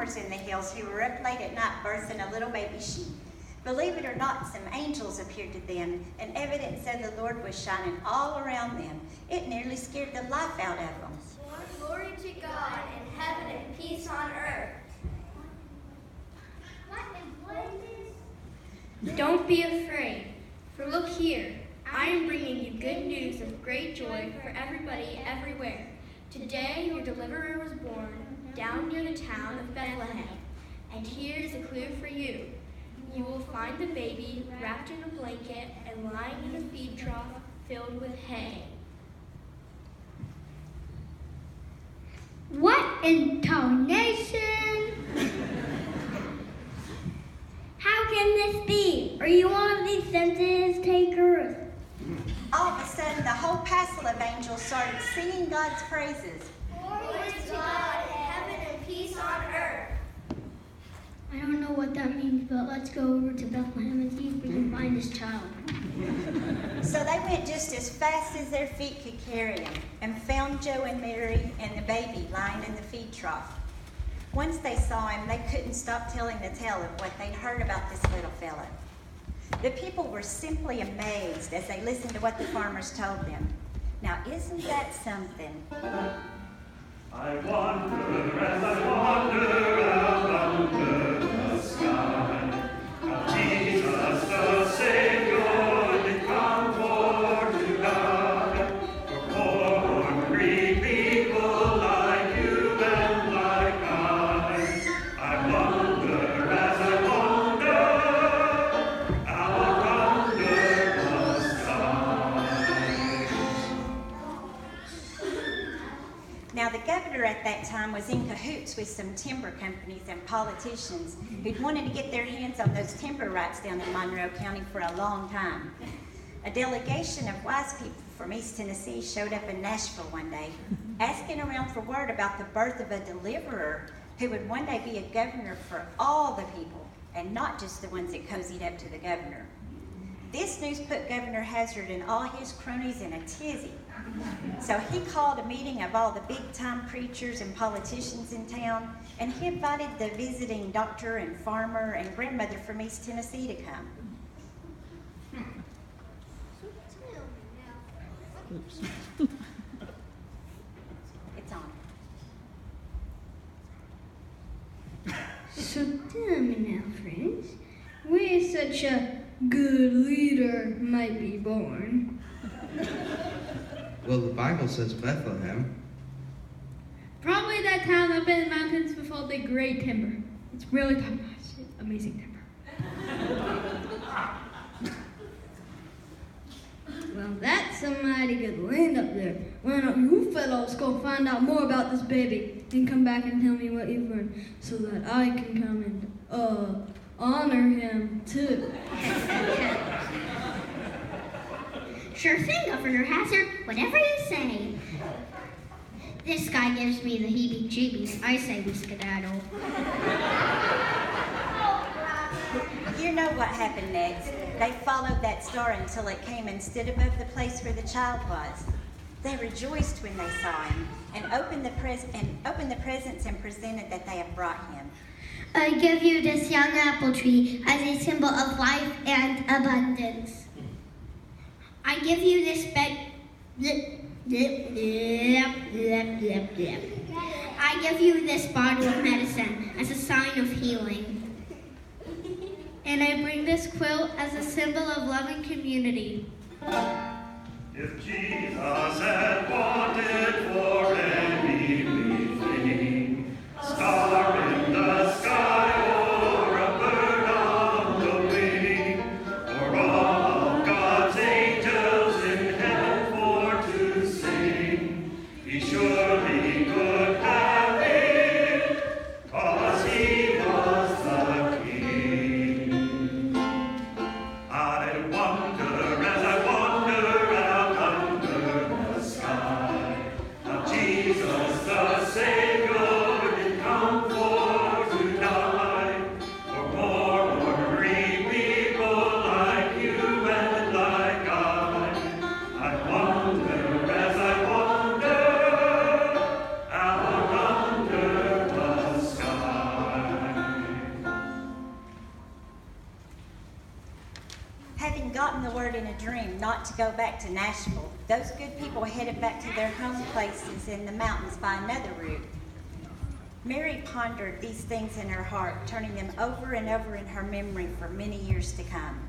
farmers in the hills who were up late at night birthing a little baby sheep. Believe it or not, some angels appeared to them, and evidence of the Lord was shining all around them. It nearly scared the life out of them. Glory to God in heaven and peace on earth. Don't be afraid, for look here, I am bringing you good news of great joy for everybody everywhere. Today your deliverer was born down near the town of Bethlehem, and here is a clue for you. You will find the baby wrapped in a blanket and lying in a feed trough filled with hay. What in tarnation? How can this be? Are you one of these census takers? All of a sudden, the whole passel of angels started singing God's praises. Glory to God in heaven and peace on earth. I don't know what that means, but let's go over to Bethlehem and see if we can find this child. So they went just as fast as their feet could carry him and found Joe and Mary and the baby lying in the feed trough. Once they saw him, they couldn't stop telling the tale of what they'd heard about this little fella. The people were simply amazed as they listened to what the farmers told them. Now, isn't that something? I wander as I wander out under the sky. How Jesus the Savior did come for to God. For poor hungry people like you and like I wonder as I wander out under the sky. Now, the governor at that time was in cahoots with some timber companies and politicians who'd wanted to get their hands on those timber rights down in Monroe County for a long time. A delegation of wise people from East Tennessee showed up in Nashville one day, asking around for word about the birth of a deliverer who would one day be a governor for all the people, and not just the ones that cozied up to the governor. This news put Governor Hazard and all his cronies in a tizzy. So he called a meeting of all the big-time preachers and politicians in town, and he invited the visiting doctor and farmer and grandmother from East Tennessee to come. Oops. It's on. So tell me now, friends, where such a good leader might be born? Well, the Bible says Bethlehem. Probably that town up in the mountains with all the great timber. It's really top-notch, amazing timber. Well, that's a mighty good land up there. Why don't you fellows go find out more about this baby and come back and tell me what you've learned so that I can come and, honor him too. Sure thing, Governor Hazard. Whatever you say. This guy gives me the heebie-jeebies. I say we skedaddle. You know what happened next. They followed that star until it came and stood above the place where the child was. They rejoiced when they saw him and opened the presents and presented that they had brought him. I give you this young apple tree as a symbol of life and abundance. I give you this bed. I give you this bottle of medicine as a sign of healing. And I bring this quilt as a symbol of love and community. If Jesus had wanted for anything, star in the sky or a bird on the wing, or all of God's angels in heaven for to sing, he surely could have it, 'cause he was the King. I wonder as I wander out under the sky, how Jesus gotten the word in a dream not to go back to Nashville, those good people headed back to their home places in the mountains by another route. Mary pondered these things in her heart, turning them over and over in her memory for many years to come.